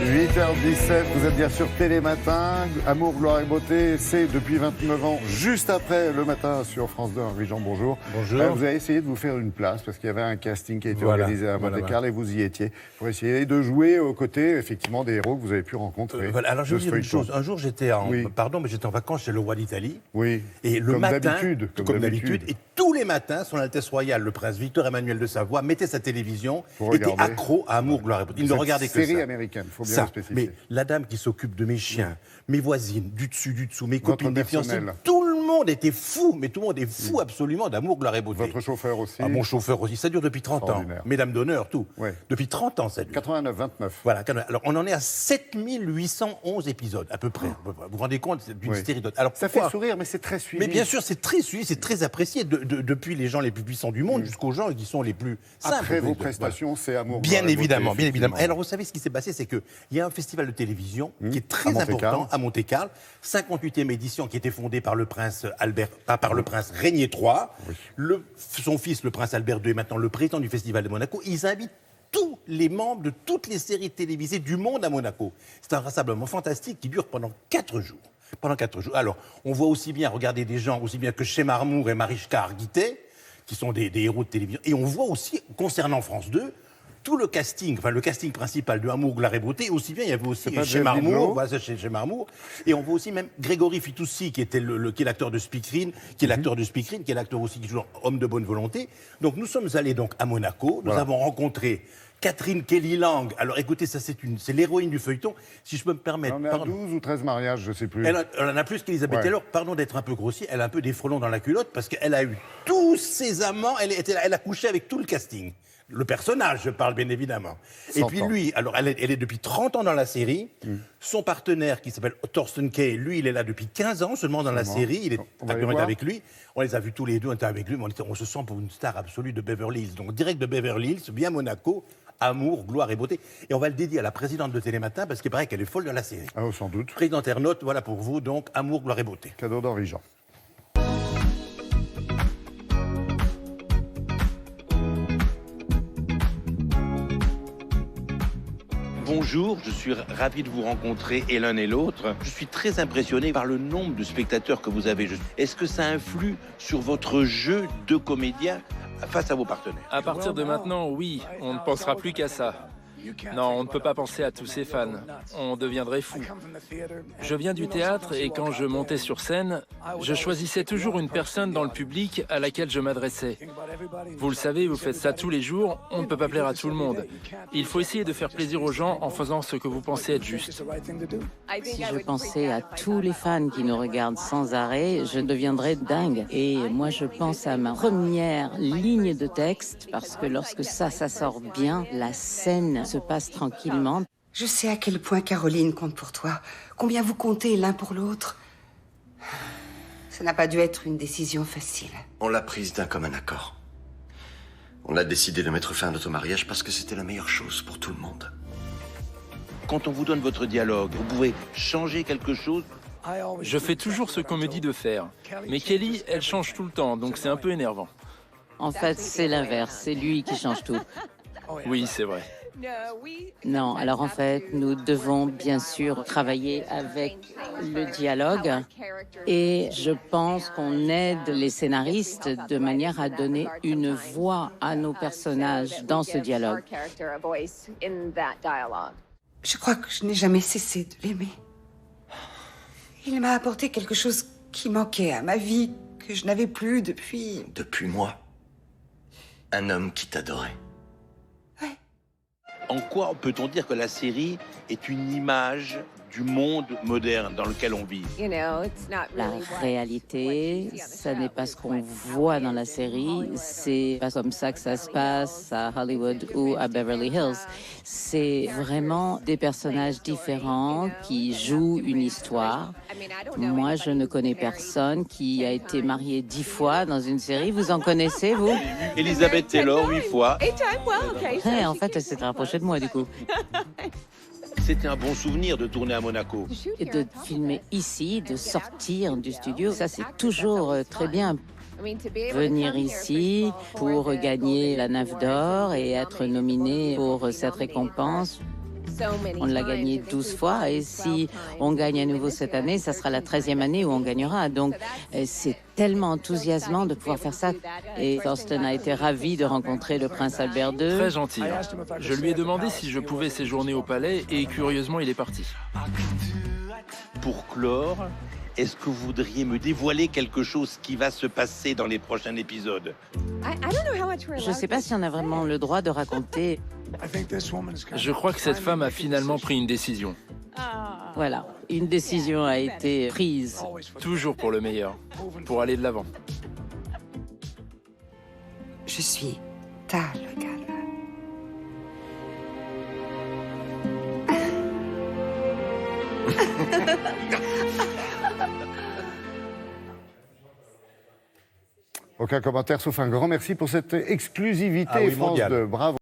8h17, vous êtes bien sûr Télématin. Amour, gloire et beauté, c'est depuis 29 ans, juste après le matin sur France 2. Henri Jean, bonjour. Bonjour. Vous avez essayé de vous faire une place parce qu'il y avait un casting qui a été organisé à Monte-Carlo et vous y étiez pour essayer de jouer aux côtés, effectivement, des héros que vous avez pu rencontrer. Alors je vais vous dire une chose. Un jour, j'étais en vacances chez le roi d'Italie. Oui. Et le comme matin, comme d'habitude. Et tous les matins, son Altesse Royale, le prince Victor Emmanuel de Savoie, mettait sa télévision, Pour était regarder. accro à Amour, gloire et beauté. Il ne regardait que ça. Série américaine, il faut bien le spécifier. Mais la dame qui s'occupe de mes chiens, mes voisines, du dessus, mes Votre copines, mes fiancés, personnel. tout le monde était fou, mais tout le monde est fou absolument d'Amour, gloire et beauté. Votre chauffeur aussi. Ah, mon chauffeur aussi. Ça dure depuis 30 ans. Extraordinaire. Mesdames d'honneur, tout. Ouais. Depuis 30 ans, ça dure. 89, 29. Voilà. Alors, on en est à 7811 épisodes, à peu près. Vous vous rendez compte d'une série d'autres. Alors, Ça fait sourire, mais c'est très suivi. Mais bien sûr, c'est très suivi, c'est très apprécié, depuis les gens les plus puissants du monde jusqu'aux gens qui sont les plus simples. Après vos prestations, c'est Amour, Bien gloire et beauté, évidemment, bien évidemment. effectivement. Et alors, vous savez ce qui s'est passé, c'est qu'il y a un festival de télévision qui est très À Monte-Carlo. important à Monte-Carlo, 58e édition, qui a été fondée par le prince par le prince Régnier III. Son fils, le prince Albert II, est maintenant le président du festival de Monaco. Ils invitent tous les membres de toutes les séries télévisées du monde à Monaco. C'est un rassemblement fantastique qui dure pendant 4 jours. Pendant 4 jours. Alors, on voit aussi bien regarder des gens, aussi bien que Chem Armour et Marichka Hargitay, qui sont des héros de télévision. Et on voit aussi, concernant France 2, tout le casting, enfin le casting principal de Amour, gloire et beauté, aussi bien, il y avait aussi Chem Armour, voilà, Chem Armour, et on voit aussi même Grégory Fitoussi, qui était qui est l'acteur de Speakerine, qui est l'acteur aussi qui joue Homme de bonne volonté. Donc nous sommes allés donc à Monaco, nous avons rencontré Catherine Kelly Lang. Alors écoutez, ça c'est l'héroïne du feuilleton, si je peux me permettre. On est à 12 ou 13 mariages, je ne sais plus. Elle en a plus qu'Elisabeth Taylor. Pardon d'être un peu grossier, elle a un peu des frelons dans la culotte parce qu'elle a eu tous ses amants, elle a couché avec tout le casting. Le personnage, je parle bien évidemment. Et puis lui, alors elle est depuis 30 ans dans la série. Son partenaire qui s'appelle Thorsten Kaye, lui, il est là depuis 15 ans seulement dans la série. Il est avec lui. On les a vus tous les deux, on était avec lui, mais on se sent pour une star absolue de Beverly Hills. Donc direct de Beverly Hills, via Monaco, Amour, gloire et beauté. Et on va le dédier à la présidente de Télématin parce qu'il paraît qu'elle est folle de la série. Ah, sans doute. Présidente Ernotte, voilà pour vous, donc Amour, gloire et beauté. Cadeau d'Henri Jean. Bonjour, je suis ravi de vous rencontrer et l'un et l'autre. Je suis très impressionné par le nombre de spectateurs que vous avez. Est-ce que ça influe sur votre jeu de comédien face à vos partenaires? À partir de maintenant, oui, on ne pensera plus qu'à ça. Non, on ne peut pas penser à tous ces fans. On deviendrait fou. Je viens du théâtre et quand je montais sur scène, je choisissais toujours une personne dans le public à laquelle je m'adressais. Vous le savez, vous faites ça tous les jours, on ne peut pas plaire à tout le monde. Il faut essayer de faire plaisir aux gens en faisant ce que vous pensez être juste. Si je pensais à tous les fans qui nous regardent sans arrêt, je deviendrais dingue. Et moi, je pense à ma première ligne de texte, parce que lorsque ça sort bien, la scène se passe tranquillement. Je sais à quel point Caroline compte pour toi, combien vous comptez l'un pour l'autre. Ça n'a pas dû être une décision facile. On l'a prise d'un commun accord. On a décidé de mettre fin à notre mariage parce que c'était la meilleure chose pour tout le monde. Quand on vous donne votre dialogue, vous pouvez changer quelque chose? Je fais toujours ce qu'on me dit de faire. Mais Kelly, elle change tout le temps, donc c'est un peu énervant. En fait, c'est l'inverse, c'est lui qui change tout. Oui, c'est vrai. Non, alors en fait, nous devons bien sûr travailler avec le dialogue et je pense qu'on aide les scénaristes de manière à donner une voix à nos personnages dans ce dialogue. Je crois que je n'ai jamais cessé de l'aimer. Il m'a apporté quelque chose qui manquait à ma vie, que je n'avais plus depuis... Depuis moi, un homme qui t'adorait. En quoi peut-on dire que la série est une image du monde moderne dans lequel on vit? La réalité, ça n'est pas ce qu'on voit dans la série, c'est pas comme ça que ça se passe à Hollywood ou à Beverly Hills. C'est vraiment des personnages différents qui jouent une histoire. Moi, je ne connais personne qui a été marié 10 fois dans une série. Vous en connaissez, vous? Elisabeth Taylor, 8 fois. En fait, elle s'est rapprochée de moi, du coup. C'était un bon souvenir de tourner à Monaco. Et de filmer ici, de sortir du studio, ça c'est toujours très bien. Venir ici pour gagner la Nave d'Or et être nominé pour cette récompense. On l'a gagné 12 fois et si on gagne à nouveau cette année, ça sera la 13e année où on gagnera. Donc c'est tellement enthousiasmant de pouvoir faire ça. Et Thorsten a été ravi de rencontrer le prince Albert II. Très gentil. Je lui ai demandé si je pouvais séjourner au palais et curieusement, il est parti. Pour clore, est-ce que vous voudriez me dévoiler quelque chose qui va se passer dans les prochains épisodes? Je ne sais pas si on a vraiment le droit de raconter. Je crois que cette femme a finalement pris une décision. Voilà, une décision a été prise. Toujours pour le meilleur, pour aller de l'avant. Je suis Tal Galvan. Aucun commentaire, sauf un grand merci pour cette exclusivité, France mondial. 2. Bravo.